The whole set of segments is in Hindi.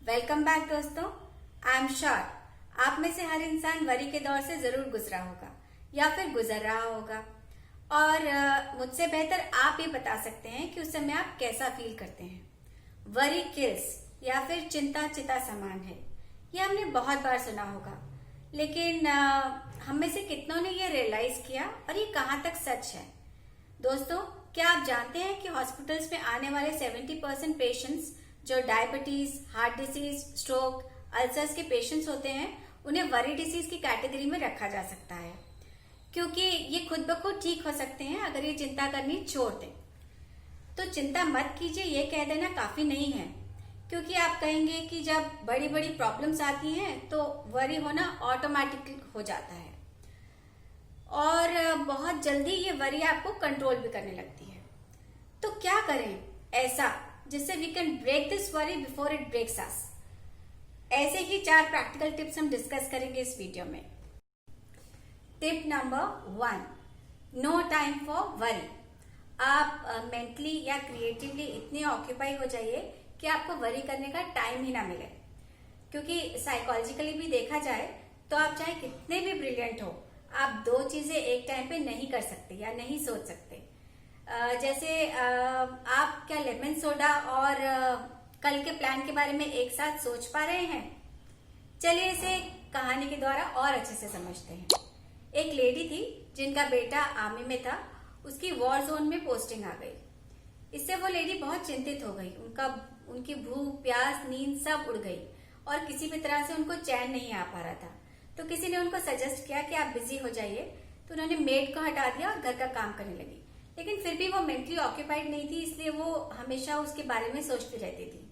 वेलकम बैक दोस्तों। आई एम श्योर आप में से हर इंसान वरी के दौर से जरूर गुजरा होगा या फिर गुजर रहा होगा और मुझसे बेहतर आप ये बता सकते हैं कि उस समय आप कैसा फील करते हैं। वरी किल्स या फिर चिंता चिता समान है, ये हमने बहुत बार सुना होगा, लेकिन हम में से कितनों ने ये रियलाइज किया और ये कहाँ तक सच है। दोस्तों, क्या आप जानते हैं कि हॉस्पिटल्स में आने वाले 70% पेशेंट्स जो diabetes, heart disease, stroke, ulcers के पेशेंट्स होते हैं, उन्हें वरी डिसीज की कैटेगरी में रखा जा सकता है, क्योंकि ये खुद ब खुद ठीक हो सकते हैं अगर ये चिंता करनी छोड़ दें। तो चिंता मत कीजिए, ये कह देना काफी नहीं है, क्योंकि आप कहेंगे कि जब बड़ी बड़ी प्रॉब्लम्स आती हैं तो वरी होना ऑटोमेटिक हो जाता है और बहुत जल्दी ये वरी आपको कंट्रोल भी करने लगती है। तो क्या करें ऐसा जिससे we can break this worry before it breaks us. ऐसे ही 4 प्रैक्टिकल टिप्स हम डिस्कस करेंगे इस वीडियो में। Tip number 1, no time for worry. आप मेंटली या क्रिएटिवली इतने ऑक्यूपाई हो जाइए कि आपको वरी करने का टाइम ही ना मिले, क्योंकि साइकोलॉजिकली भी देखा जाए तो आप चाहे कितने भी ब्रिलियंट हो, आप 2 चीजें एक टाइम पे नहीं कर सकते या नहीं सोच सकते। जैसे आप क्या लेमन सोडा और कल के प्लान के बारे में एक साथ सोच पा रहे हैं? चलिए इसे कहानी के द्वारा और अच्छे से समझते हैं। एक लेडी थी जिनका बेटा आर्मी में था, उसकी वॉर जोन में पोस्टिंग आ गई। इससे वो लेडी बहुत चिंतित हो गई। उनकी भूख, प्यास, नींद सब उड़ गई और किसी भी तरह से उनको चैन नहीं आ पा रहा था। तो किसी ने उनको सजेस्ट किया कि आप बिजी हो जाइए, तो उन्होंने मेड को हटा दिया और घर का काम करने लगी। लेकिन फिर भी वो मेंटली ऑक्यूपाइड नहीं थी, इसलिए वो हमेशा उसके बारे में सोचती रहती थी।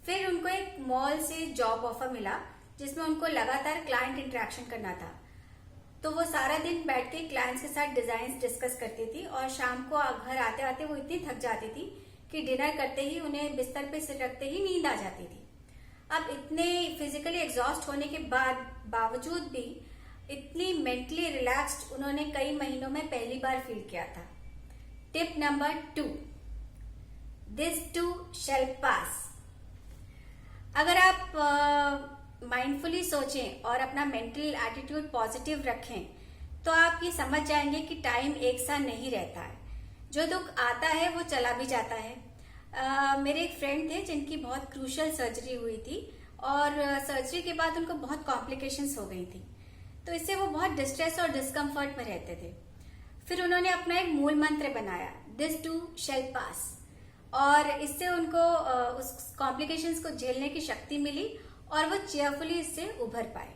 फिर उनको एक मॉल से जॉब ऑफर मिला जिसमें उनको लगातार क्लाइंट इंटरेक्शन करना था। तो वो सारा दिन बैठ के क्लाइंट्स के साथ डिजाइन डिस्कस करती थी और शाम को घर आते आते वो इतनी थक जाती थी कि डिनर करते ही उन्हें बिस्तर पे सिर रखते ही नींद आ जाती थी। अब इतने फिजिकली एग्जॉस्ट होने के बावजूद भी इतनी मेंटली रिलैक्स्ड उन्होंने कई महीनों में पहली बार फील किया था। Tip number 2, this too shall pass. अगर आप माइंडफुली सोचें और अपना मेंटल एटीट्यूड पॉजिटिव रखें तो आप ये समझ जाएंगे कि टाइम एक सा नहीं रहता है। जो दुख आता है वो चला भी जाता है। मेरे एक फ्रेंड थे जिनकी बहुत क्रूशियल सर्जरी हुई थी और सर्जरी के बाद उनको बहुत कॉम्प्लिकेशंस हो गई थी, तो इससे वो बहुत डिस्ट्रेस और डिस्कम्फर्ट में रहते थे। फिर उन्होंने अपना एक मूल मंत्र बनाया, दिस टू शैल पास, और इससे उनको उस कॉम्प्लिकेशंस को झेलने की शक्ति मिली और वो चेयरफुली इससे उभर पाए।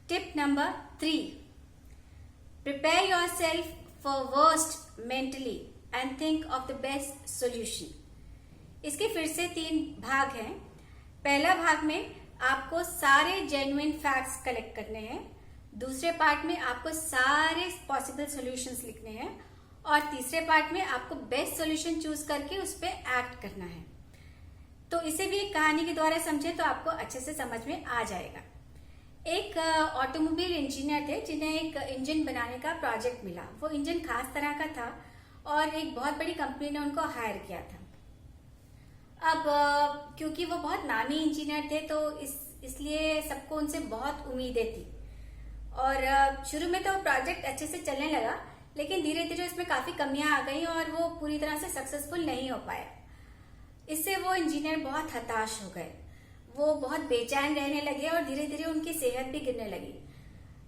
Tip number 3, prepare yourself for worst mentally and think of the best solution. इसके फिर से 3 भाग हैं। पहला भाग में आपको सारे जेन्युइन फैक्ट्स कलेक्ट करने हैं, दूसरे पार्ट में आपको सारे पॉसिबल सॉल्यूशंस लिखने हैं और तीसरे पार्ट में आपको बेस्ट सॉल्यूशन चूज करके उस पर एक्ट करना है। तो इसे भी एक कहानी के द्वारा समझे तो आपको अच्छे से समझ में आ जाएगा। एक ऑटोमोबाइल इंजीनियर थे जिन्हें एक इंजन बनाने का प्रोजेक्ट मिला। वो इंजन खास तरह का था और एक बहुत बड़ी कंपनी ने उनको हायर किया था। अब क्योंकि वो बहुत नामी इंजीनियर थे तो इसलिए सबको उनसे बहुत उम्मीदें थी और शुरू में तो प्रोजेक्ट अच्छे से चलने लगा, लेकिन धीरे धीरे उसमें काफी कमियां आ गई और वो पूरी तरह से सक्सेसफुल नहीं हो पाया। इससे वो इंजीनियर बहुत हताश हो गए, वो बहुत बेचैन रहने लगे और धीरे धीरे उनकी सेहत भी गिरने लगी।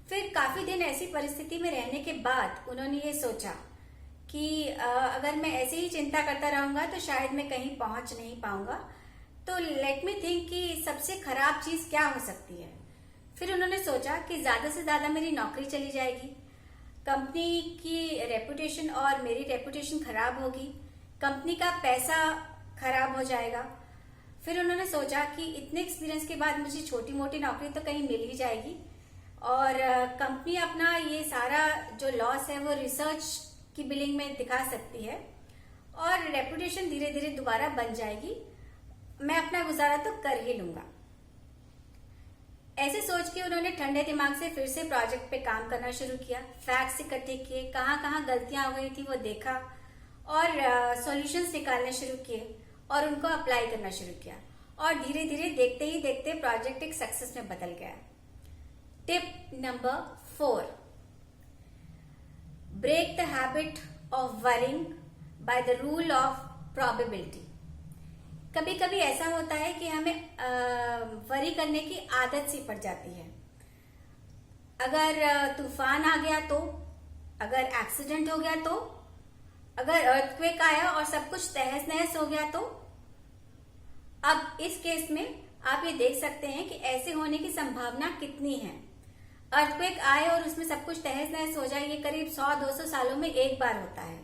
फिर काफी दिन ऐसी परिस्थिति में रहने के बाद उन्होंने ये सोचा कि अगर मैं ऐसे ही चिंता करता रहूंगा तो शायद मैं कहीं पहुंच नहीं पाऊंगा। तो लेट मी थिंक कि सबसे खराब चीज क्या हो सकती है। फिर उन्होंने सोचा कि ज्यादा से ज्यादा मेरी नौकरी चली जाएगी, कंपनी की रेपुटेशन और मेरी रेपुटेशन खराब होगी, कंपनी का पैसा खराब हो जाएगा। फिर उन्होंने सोचा कि इतने एक्सपीरियंस के बाद मुझे छोटी मोटी नौकरी तो कहीं मिल ही जाएगी और कंपनी अपना ये सारा जो लॉस है वो रिसर्च की बिलिंग में दिखा सकती है और रेपुटेशन धीरे धीरे दोबारा बन जाएगी, मैं अपना गुजारा तो कर ही लूंगा। ऐसे सोच के उन्होंने ठंडे दिमाग से फिर से प्रोजेक्ट पे काम करना शुरू किया, फैक्ट्स इकट्ठे किए, कहाँ गलतियां हो गई थी वो देखा और सॉल्यूशंस निकालने शुरू किए और उनको अप्लाई करना शुरू किया और धीरे धीरे देखते ही देखते प्रोजेक्ट एक सक्सेस में बदल गया। Tip number 4, break the habit of worrying by the rule of probability. कभी कभी ऐसा होता है कि हमें वरी करने की आदत सी पड़ जाती है। अगर तूफान आ गया तो, अगर एक्सीडेंट हो गया तो, अगर अर्थक्वेक आया और सब कुछ तहस नहस हो गया तो। अब इस केस में आप ये देख सकते हैं कि ऐसे होने की संभावना कितनी है। अर्थक्वेक आए और उसमें सब कुछ तहस नहस हो जाए, ये करीब 100-200 सालों में एक बार होता है।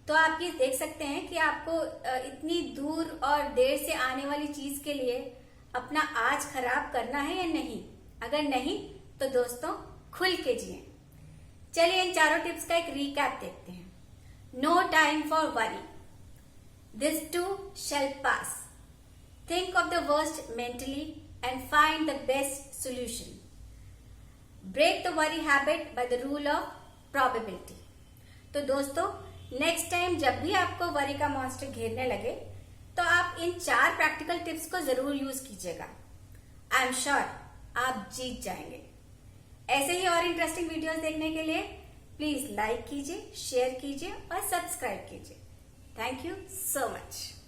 तो आप ये देख सकते हैं कि आपको इतनी दूर और देर से आने वाली चीज के लिए अपना आज खराब करना है या नहीं। अगर नहीं तो दोस्तों खुल के जिए। चलिए इन चारों टिप्स का एक रीकैप देखते हैं। No time for worry, this too shall pass, think of the worst mentally and find the best solution, break the worry habit by the rule of probability. तो दोस्तों नेक्स्ट टाइम जब भी आपको वरी का मॉन्स्टर घेरने लगे तो आप इन 4 प्रैक्टिकल टिप्स को जरूर यूज कीजिएगा। आई एम श्योर आप जीत जाएंगे। ऐसे ही और इंटरेस्टिंग वीडियोस देखने के लिए प्लीज लाइक कीजिए, शेयर कीजिए और सब्सक्राइब कीजिए। Thank you so much.